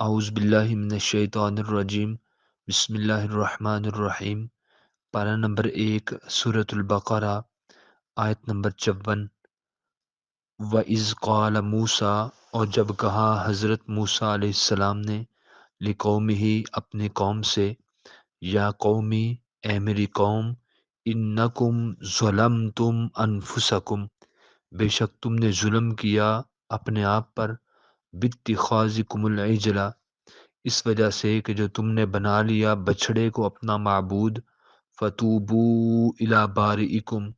اعوذ باللہ من الشیطان الرجیم بسم اللہ الرحمن الرحیم۔ پارہ نمبر 1 سورۃ البقرہ، آیت نمبر 54۔ وَإِذْ قَالَ مُوسیٰ، اور جب کہا حضرت موسیٰ علیہ السلام نے، لِقَوْمِهِ، اپنے قوم سے، یا قومی، اے میری قوم، اِنَّکُمْ ظَلَمْتُمْ أَنفُسَکُمْ، بے شک تم نے ظلم کیا اپنے آپ پر، بِاتِّخَاذِکُمُ الْعِجْلَ، اس وجہ سے کہ جو تم نے بنا لیا بچھڑے کو اپنا معبود، فَتُوبُوا إِلَىٰ بَارِئِکُمْ،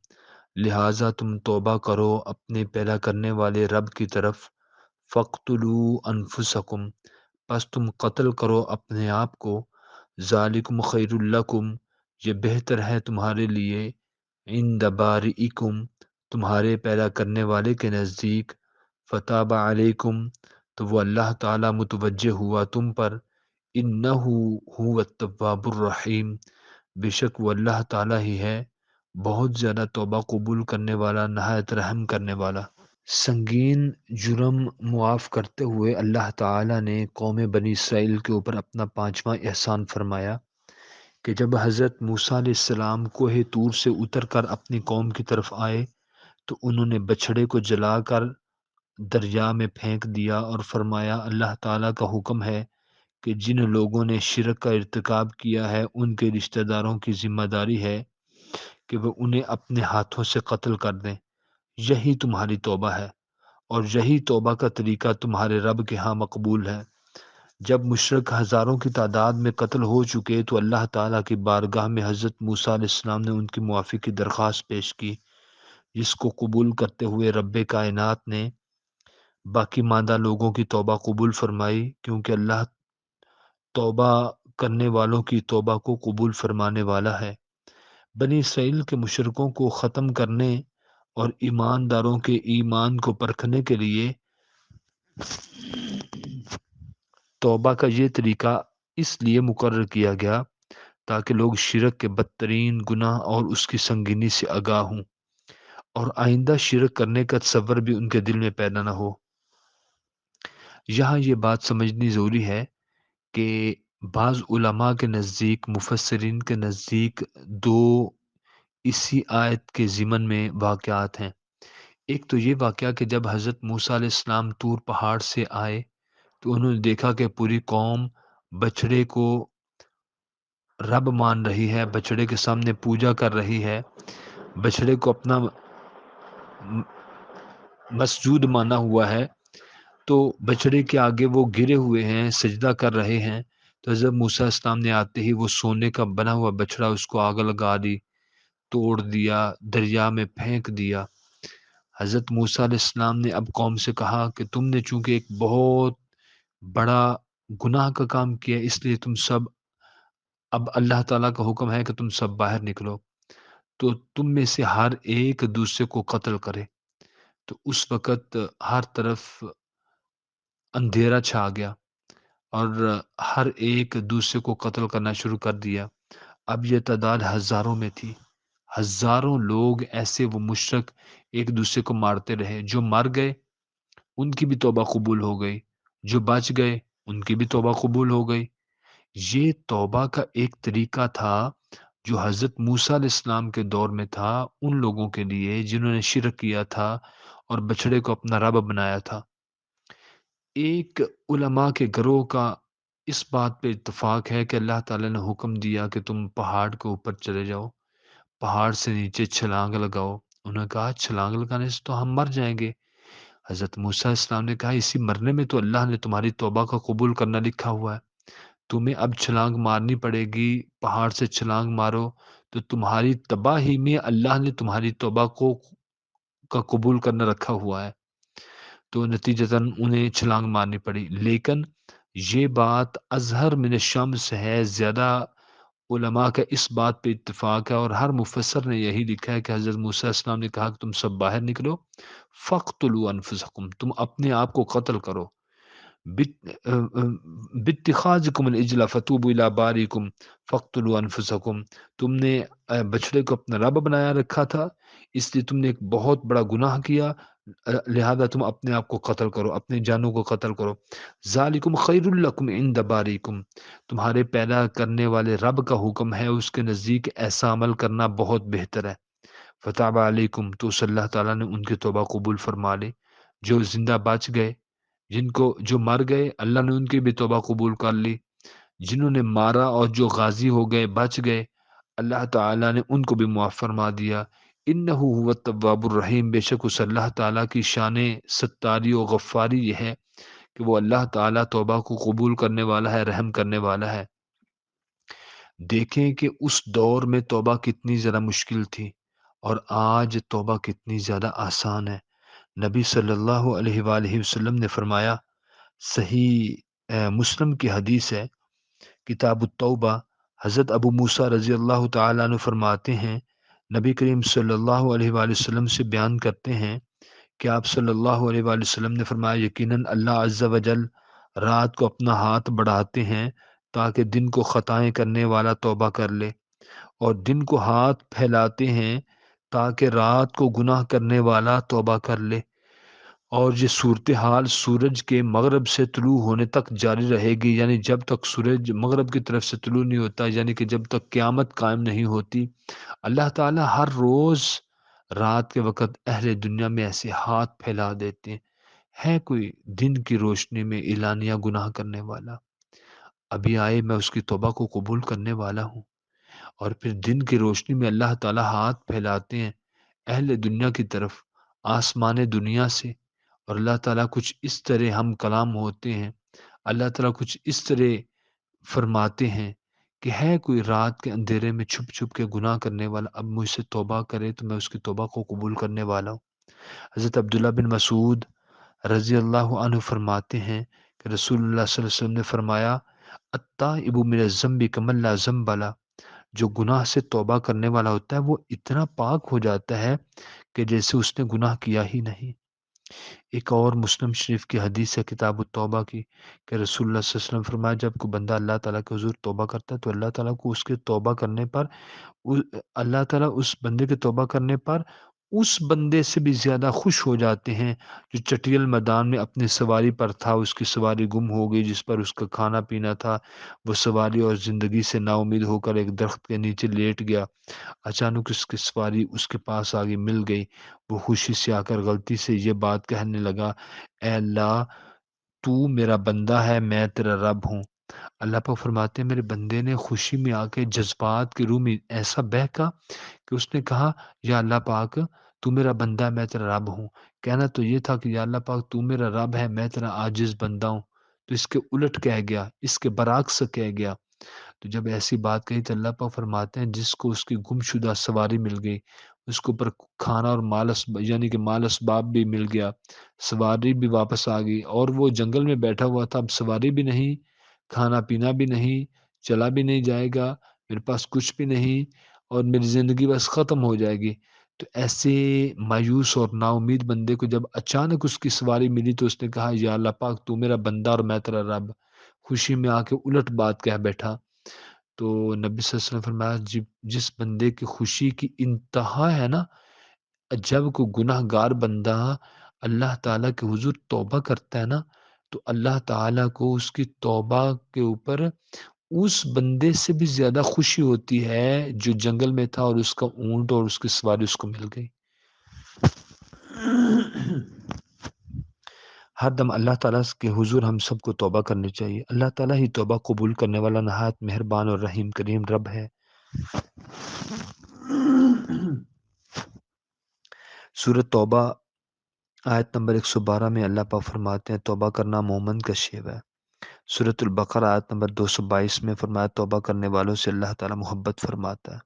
لہٰذا تم توبہ کرو اپنے پیدا کرنے والے رب کی طرف، فَاقْتُلُوا أَنفُسَکُمْ، پس تم قتل کرو اپنے آپ کو، ذَلِکُمْ خَیْرٌ لَکُمْ، یہ بہتر ہے تمہارے لیے، عِندَ بَارِئِکُمْ، تمہارے پیدا کرنے والے کے نزدیک، فَتَابَ عَلَیکُمْ، تو وہ اللہ تعالیٰ متوجہ ہوا تم پر، انہ هو التواب الرحیم، بے شک وہ اللہ تعالیٰ ہی ہے بہت زیادہ توبہ قبول کرنے والا، نہایت رحم کرنے والا۔ سنگین جرم معاف کرتے ہوئے اللہ تعالیٰ نے قوم بنی اسرائیل کے اوپر اپنا 5واں احسان فرمایا کہ جب حضرت موسیٰ علیہ السلام کوہ طور سے اتر کر اپنی قوم کی طرف آئے تو انہوں نے بچھڑے کو جلا کر دریا میں پھینک دیا اور فرمایا، اللہ تعالیٰ کا حکم ہے کہ جن لوگوں نے شرک کا ارتکاب کیا ہے ان کے رشتہ داروں کی ذمہ داری ہے کہ وہ انہیں اپنے ہاتھوں سے قتل کر دیں، یہی تمہاری توبہ ہے اور یہی توبہ کا طریقہ تمہارے رب کے ہاں مقبول ہے۔ جب مشرک ہزاروں کی تعداد میں قتل ہو چکے تو اللہ تعالیٰ کی بارگاہ میں حضرت موسیٰ علیہ السلام نے ان کی معافی کی درخواست پیش کی، جس کو قبول کرتے ہوئے رب کائنات نے باقی ماندہ لوگوں کی توبہ قبول فرمائی، کیونکہ اللہ توبہ کرنے والوں کی توبہ کو قبول فرمانے والا ہے۔ بنی اسرائیل کے مشرکوں کو ختم کرنے اور ایمانداروں کے ایمان کو پرکھنے کے لیے توبہ کا یہ طریقہ اس لیے مقرر کیا گیا تاکہ لوگ شرک کے بدترین گناہ اور اس کی سنگینی سے آگاہ ہوں اور آئندہ شرک کرنے کا تصور بھی ان کے دل میں پیدا نہ ہو۔ یہاں یہ بات سمجھنی ضروری ہے کہ بعض علماء کے نزدیک، مفسرین کے نزدیک، دو اسی آیت کے ضمن میں واقعات ہیں۔ ایک تو یہ واقعہ کہ جب حضرت موسیٰ علیہ السلام طور پہاڑ سے آئے تو انہوں نے دیکھا کہ پوری قوم بچھڑے کو رب مان رہی ہے، بچھڑے کے سامنے پوجا کر رہی ہے، بچھڑے کو اپنا مسجود مانا ہوا ہے، تو بچھڑے کے آگے وہ گرے ہوئے ہیں، سجدہ کر رہے ہیں۔ تو حضرت موسیٰ علیہ السلام نے آتے ہی وہ سونے کا بنا ہوا بچڑا اس کو آگ لگا دی، توڑ دیا، دریا میں پھینک دیا۔ حضرت موسیٰ علیہ السلام نے اب قوم سے کہا کہ تم نے چونکہ ایک بہت بڑا گناہ کا کام کیا، اس لیے تم سب، اب اللہ تعالیٰ کا حکم ہے کہ تم سب باہر نکلو، تو تم میں سے ہر ایک دوسرے کو قتل کرے۔ تو اس وقت ہر طرف اندھیرا چھا گیا اور ہر ایک دوسرے کو قتل کرنا شروع کر دیا۔ اب یہ تعداد ہزاروں میں تھی، ہزاروں لوگ ایسے وہ مشرک ایک دوسرے کو مارتے رہے، جو مر گئے ان کی بھی توبہ قبول ہو گئی، جو بچ گئے ان کی بھی توبہ قبول ہو گئی۔ یہ توبہ کا ایک طریقہ تھا جو حضرت موسیٰ علیہ السلام کے دور میں تھا، ان لوگوں کے لیے جنہوں نے شرک کیا تھا اور بچھڑے کو اپنا رب بنایا تھا۔ ایک علماء کے گروہ کا اس بات پہ اتفاق ہے کہ اللہ تعالیٰ نے حکم دیا کہ تم پہاڑ کے اوپر چلے جاؤ، پہاڑ سے نیچے چھلانگ لگاؤ۔ انہوں نے کہا چھلانگ لگانے سے تو ہم مر جائیں گے۔ حضرت موسیٰ علیہ السلام نے کہا اسی مرنے میں تو اللہ نے تمہاری توبہ کا قبول کرنا لکھا ہوا ہے، تمہیں اب چھلانگ مارنی پڑے گی، پہاڑ سے چھلانگ مارو تو تمہاری تباہی میں اللہ نے تمہاری توبہ کا قبول کرنا رکھا ہوا ہے۔ تو نتیجتاً انہیں چھلانگ مارنی پڑی، لیکن یہ بات اظہر من الشمس ہے، زیادہ علماء کا اس بات پہ اتفاق ہے اور ہر مفسر نے یہی لکھا ہے کہ حضرت موسیٰ علیہ السلام نے کہا کہ تم سب باہر نکلو، فَاقْتُلُوا أَنفُسَکُمْ، تم اپنے آپ کو قتل کرو، باتخاذکم العجل فتوبوا الی بارئکم فاقتلوا انفسکم، تم نے بچڑے کو اپنا رب بنایا رکھا تھا، اس لیے تم نے ایک بہت بڑا گناہ کیا، لہذا تم اپنے آپ کو قتل کرو، اپنے جانوں کو قتل کرو۔ ذالکم خیر لکم عند بارئکم، تمہارے پیدا کرنے والے رب کا حکم ہے، اس کے نزدیک ایسا عمل کرنا بہت بہتر ہے۔ فتاب علیکم، تو صلی اللہ تعالیٰ نے ان کی توبہ قبول فرما لی۔ جو زندہ بچ گئے، جن کو جو مر گئے اللہ نے ان کی بھی توبہ قبول کر لی، جنہوں نے مارا اور جو غازی ہو گئے بچ گئے اللہ تعالیٰ نے ان کو بھی معاف فرما دیا۔ انہ هو التواب الرحیم، بے شک اس اللہ تعالیٰ کی شان ستاری و غفاری یہ ہے کہ وہ اللہ تعالیٰ توبہ کو قبول کرنے والا ہے، رحم کرنے والا ہے۔ دیکھیں کہ اس دور میں توبہ کتنی زیادہ مشکل تھی اور آج توبہ کتنی زیادہ آسان ہے۔ نبی صلی اللہ علیہ وآلہ وسلم نے فرمایا، صحیح مسلم کی حدیث ہے، کتاب التوبہ، حضرت ابو موسیٰ رضی اللہ تعالیٰ عنہ فرماتے ہیں، نبی کریم صلی اللہ علیہ وآلہ وسلم سے بیان کرتے ہیں کہ آپ صلی اللہ علیہ وآلہ وسلم نے فرمایا، یقیناً اللہ عز و جل رات کو اپنا ہاتھ بڑھاتے ہیں تاکہ دن کو خطائیں کرنے والا توبہ کر لے، اور دن کو ہاتھ پھیلاتے ہیں تاکہ رات کو گناہ کرنے والا توبہ کر لے، اور یہ صورتحال سورج کے مغرب سے طلوع ہونے تک جاری رہے گی، یعنی جب تک سورج مغرب کی طرف سے طلوع نہیں ہوتا، یعنی کہ جب تک قیامت قائم نہیں ہوتی۔ اللہ تعالیٰ ہر روز رات کے وقت اہل دنیا میں ایسے ہاتھ پھیلا دیتے ہیں، ہے کوئی دن کی روشنی میں اعلانیہ گناہ کرنے والا؟ ابھی آئے، میں اس کی توبہ کو قبول کرنے والا ہوں۔ اور پھر دن کی روشنی میں اللہ تعالیٰ ہاتھ پھیلاتے ہیں اہل دنیا کی طرف، آسمان دنیا سے، اور اللہ تعالیٰ کچھ اس طرح ہم کلام ہوتے ہیں، اللہ تعالیٰ کچھ اس طرح فرماتے ہیں کہ ہے کوئی رات کے اندھیرے میں چھپ چھپ کے گناہ کرنے والا، اب مجھ سے توبہ کرے تو میں اس کی توبہ کو قبول کرنے والا ہوں۔ حضرت عبداللہ بن مسعود رضی اللہ عنہ فرماتے ہیں کہ رسول اللہ صلی اللہ علیہ وسلم نے فرمایا، التائب من الذنب کمن لا ذنب له، جو گناہ سے توبہ کرنے والا ہوتا ہے وہ اتنا پاک ہو جاتا ہے کہ جیسے اس نے گناہ کیا ہی نہیں۔ ایک اور مسلم شریف کی حدیث ہے کتاب التوبہ کی کہ رسول اللہ صلی اللہ علیہ وسلم فرمایا، جب کوئی بندہ اللہ تعالیٰ کے حضور توبہ کرتا ہے تو اللہ تعالیٰ کو اس کے توبہ کرنے پر اللہ تعالیٰ اس بندے کے توبہ کرنے پر اس بندے سے بھی زیادہ خوش ہو جاتے ہیں جو چٹیل میدان میں اپنی سواری پر تھا، اس کی سواری گم ہو گئی جس پر اس کا کھانا پینا تھا، وہ سواری اور زندگی سے نا امید ہو کر ایک درخت کے نیچے لیٹ گیا، اچانک اس کی سواری اس کے پاس آگے مل گئی، وہ خوشی سے آ کر غلطی سے یہ بات کہنے لگا، اے اللہ تو میرا بندہ ہے، میں تیرا رب ہوں۔ اللہ پاک فرماتے ہیں میرے بندے نے خوشی میں آ کے جذبات کے روح میں ایسا بہکا کہ اس نے کہا، یا اللہ پاک تو میرا بندہ ہے، میں تیرا رب ہوں۔ کہنا تو یہ تھا کہ یا اللہ پاک تو میرا رب ہے، میں تیرا عاجز بندہ ہوں، تو اس کے الٹ کہہ گیا، اس کے برعکس کہہ گیا۔ تو جب ایسی بات کہی تو اللہ پاک فرماتے ہیں جس کو اس کی گمشدہ سواری مل گئی، اس کے اوپر کھانا اور یعنی کہ مال اسباب بھی مل گیا، سواری بھی واپس آ گئی، اور وہ جنگل میں بیٹھا ہوا تھا، اب سواری بھی نہیں، کھانا پینا بھی نہیں، چلا بھی نہیں جائے گا، میرے پاس کچھ بھی نہیں، اور میری زندگی بس ختم ہو جائے گی۔ تو ایسے مایوس اور نا امید بندے کو جب اچانک اس کی سواری ملی تو اس نے کہا، یا اللہ پاک تو میرا بندہ اور میں تیرا رب، خوشی میں آ کے الٹ بات کہہ بیٹھا۔ تو نبی صلی اللہ علیہ وسلم فرمایا، جس بندے کی خوشی کی انتہا ہے نا، جب کوئی گناہ گار بندہ اللہ تعالیٰ کے حضور توبہ کرتا ہے نا، تو اللہ تعالیٰ کو اس کی توبہ کے اوپر اس بندے سے بھی زیادہ خوشی ہوتی ہے جو جنگل میں تھا اور اس کا اونٹ اور اس کی سواری اس کو مل گئی۔ ہر دم اللہ تعالیٰ کے حضور ہم سب کو توبہ کرنی چاہیے۔ اللہ تعالیٰ ہی توبہ قبول کرنے والا نہایت مہربان اور رحیم کریم رب ہے۔ سورۃ توبہ آیت نمبر 112 میں اللہ پاک فرماتے ہیں توبہ کرنا مومن کا شیوہ ہے۔ سورۃ البقرہ آیت نمبر 222 میں فرمایا توبہ کرنے والوں سے اللہ تعالیٰ محبت فرماتا ہے۔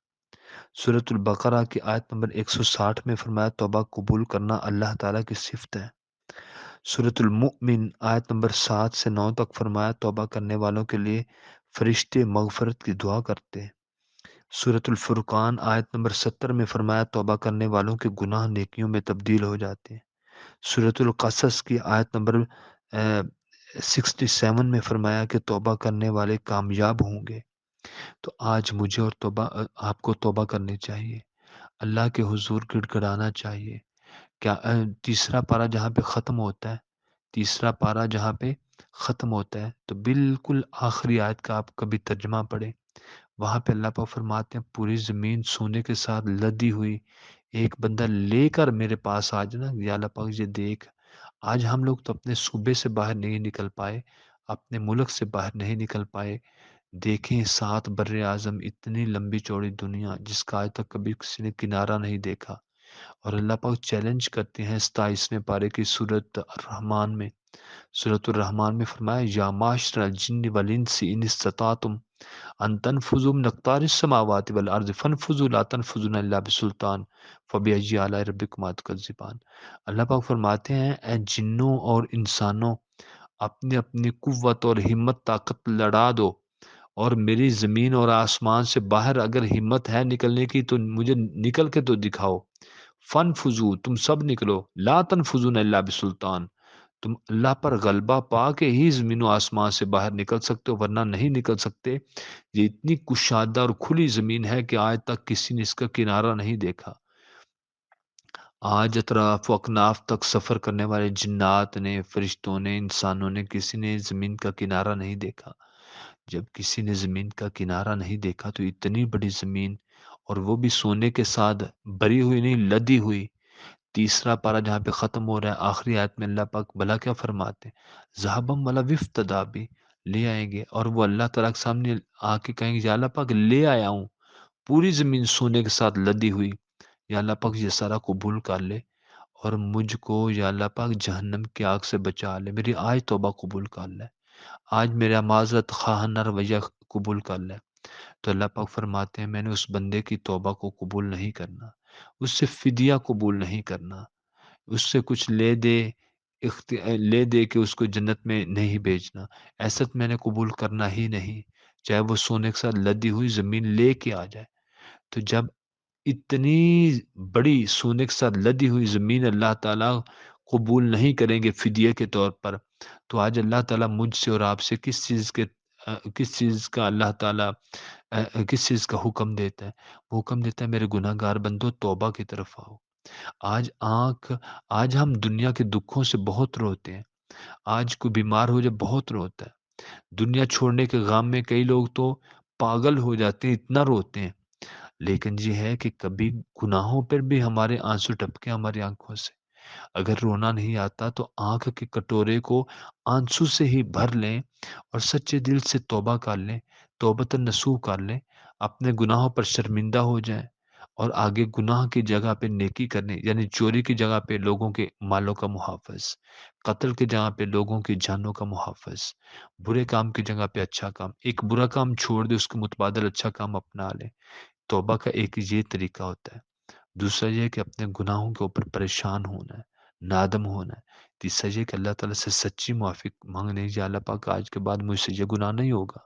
سورۃ البقرہ کی آیت نمبر 160 میں فرمایا توبہ قبول کرنا اللہ تعالیٰ کی صفت ہے۔ سورۃ المؤمن آیت نمبر 7 سے 9 تک فرمایا توبہ کرنے والوں کے لیے فرشتے مغفرت کی دعا کرتے ہیں۔ سورۃ الفرقان آیت نمبر 70 میں فرمایا توبہ کرنے والوں کے گناہ نیکیوں میں تبدیل ہو جاتے ہیں۔ سورۃ القصص کی آیت نمبر 67 میں فرمایا کہ توبہ کرنے والے کامیاب ہوں گے۔ تو آج مجھے اور آپ کو توبہ کرنی چاہیے، اللہ کے حضور گڑ گڑانا چاہیے۔ کیا تیسرا پارہ جہاں پہ ختم ہوتا ہے، تیسرا پارہ جہاں پہ ختم ہوتا ہے تو بالکل آخری آیت کا آپ کبھی ترجمہ پڑھیں، وہاں پہ اللہ پاک فرماتے ہیں پوری زمین سونے کے ساتھ لدی ہوئی ایک بندہ لے کر میرے پاس آ جانا، یا اللہ پاک یہ دیکھ، آج ہم لوگ تو اپنے صوبے سے باہر نہیں نکل پائے، اپنے ملک سے باہر نہیں نکل پائے، دیکھیں 7 بر اعظم، اتنی لمبی چوڑی دنیا جس کا آج تک کبھی کسی نے کنارہ نہیں دیکھا، اور اللہ پاک چیلنج کرتے ہیں 27ویں پارے کی سورت الرحمن میں، سورت الرحمن میں فرمایا یا معاشر الجن والانس ان استطعتم ان تنفذوا من اقطار السماوات والارض فانفذوا لا تنفذون الا بسلطان فبأي آلاء ربكما تكذبان۔ اللہ پاک فرماتے ہیں اے جنوں اور انسانوں، اپنی اپنی قوت اور ہمت طاقت لڑا دو، اور میری زمین اور آسمان سے باہر اگر ہمت ہے نکلنے کی تو مجھے نکل کے تو دکھاؤ۔ فن فضو، تم سب نکلو، لا تنفذون الا بسلطان، تم اللہ پر غلبہ پا کے ہی زمین و آسمان سے باہر نکل سکتے ہو، ورنہ نہیں نکل سکتے۔ یہ اتنی کشادہ اور کھلی زمین ہے کہ آج تک کسی نے اس کا کنارہ نہیں دیکھا۔ آج اطراف و اکناف تک سفر کرنے والے جنات نے، فرشتوں نے، انسانوں نے، کسی نے زمین کا کنارہ نہیں دیکھا۔ جب کسی نے زمین کا کنارہ نہیں دیکھا تو اتنی بڑی زمین، اور وہ بھی سونے کے ساتھ بری ہوئی نہیں، لدی ہوئی۔ تیسرا پارہ جہاں پہ ختم ہو رہا ہے، آخری آیت میں اللہ پاک بھلا کیا فرماتے ہیں، ذہبم ولا وفتدا بھی، لے آئیں گے، اور وہ اللہ تعالیٰ کے سامنے آ کے کہیں گے یا اللہ پاک لے آیا ہوں، پوری زمین سونے کے ساتھ لدی ہوئی، یا اللہ پاک یہ سارا قبول کر لے، اور مجھ کو یا اللہ پاک جہنم کی آگ سے بچا لے، میری آج توبہ قبول کر لے، آج میرا معذرت خواہانہ رویہ قبول کر لے۔ تو اللہ پاک فرماتے ہیں میں نے اس بندے کی توبہ کو قبول نہیں کرنا، اس سے فدیہ قبول نہیں کرنا، اس سے کچھ لے دے کے اس کو جنت میں نہیں بھیجنا، ایسا تو میں نے قبول کرنا ہی نہیں، چاہے وہ سونے کے ساتھ لدی ہوئی زمین لے کے آ جائے۔ تو جب اتنی بڑی سونے کے ساتھ لدی ہوئی زمین اللہ تعالیٰ قبول نہیں کریں گے فدیے کے طور پر، تو آج اللہ تعالیٰ مجھ سے اور آپ سے کس چیز کا اللہ تعالیٰ کس چیز کا حکم دیتا ہے؟ وہ حکم دیتا ہے میرے گناہ گار بندو توبہ کی طرف آؤ۔ آج ہم دنیا کے دکھوں سے بہت روتے ہیں، آج کوئی بیمار ہو جائے بہت روتا ہے، دنیا چھوڑنے کے غم میں کئی لوگ تو پاگل ہو جاتے ہیں، اتنا روتے ہیں، لیکن یہ ہے کہ کبھی گناہوں پر بھی ہمارے آنسو ٹپکے ہماری آنکھوں سے، اگر رونا نہیں آتا تو آنکھ کے کٹورے کو آنسو سے ہی بھر لیں اور سچے دل سے توبہ کر لیں، توبۃ النصوح کر لیں، اپنے گناہوں پر شرمندہ ہو جائیں، اور آگے گناہ کی جگہ پہ نیکی کرنے، یعنی چوری کی جگہ پہ لوگوں کے مالوں کا محافظ، قتل کی جگہ پہ لوگوں کی جانوں کا محافظ، برے کام کی جگہ پہ اچھا کام، ایک برا کام چھوڑ دے اس کے متبادل اچھا کام اپنا لے۔ توبہ کا ایک یہ طریقہ ہوتا ہے، دوسرا یہ کہ اپنے گناہوں کے اوپر پریشان ہونا ہے، نادم ہونا ہے، تیسرا یہ کہ اللہ تعالیٰ سے سچی معافی مانگنے، یا اللہ پاک آج کے بعد مجھ سے یہ گناہ نہیں ہوگا،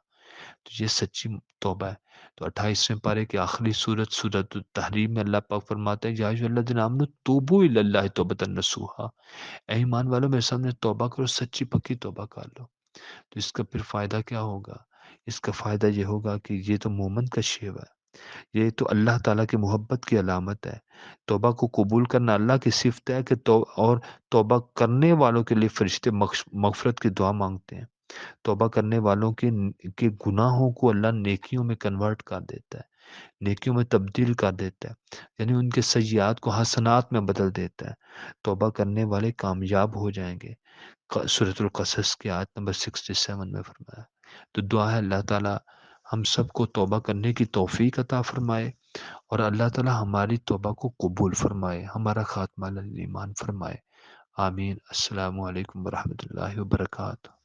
تو یہ سچی توبہ ہے۔ تو 28ویں پارے کی آخری سورت التحریم میں اللہ پاک فرماتا ہے یا ایھا الذین آمنوا توبوا الی اللہ توبۃ نصوحا، اے ایمان والو میرے سامنے توبہ کرو، سچی پکی توبہ کر لو۔ تو اس کا پھر فائدہ کیا ہوگا؟ اس کا فائدہ یہ ہوگا کہ یہ تو مومن کا شیوا ہے، یہ تو اللہ تعالیٰ کی محبت کی علامت ہے۔ توبہ کو قبول کرنا اللہ کی صفت ہے کہ اور توبہ کرنے والوں کے لیے فرشتے مغفرت کی دعا مانگتے ہیں، توبہ کرنے والوں کے گناہوں کو اللہ نیکیوں میں کنورٹ کر دیتا ہے، نیکیوں میں تبدیل کر دیتا ہے، یعنی ان کے سیئات کو حسنات میں بدل دیتا ہے۔ توبہ کرنے والے کامیاب ہو جائیں گے، سورۃ القصص کی آیت نمبر 67 میں فرمایا۔ تو دعا ہے اللہ تعالیٰ ہم سب کو توبہ کرنے کی توفیق عطا فرمائے، اور اللہ تعالیٰ ہماری توبہ کو قبول فرمائے، ہمارا خاتمہ ایمان فرمائے، آمین۔ السلام علیکم ورحمۃ اللہ وبرکاتہ۔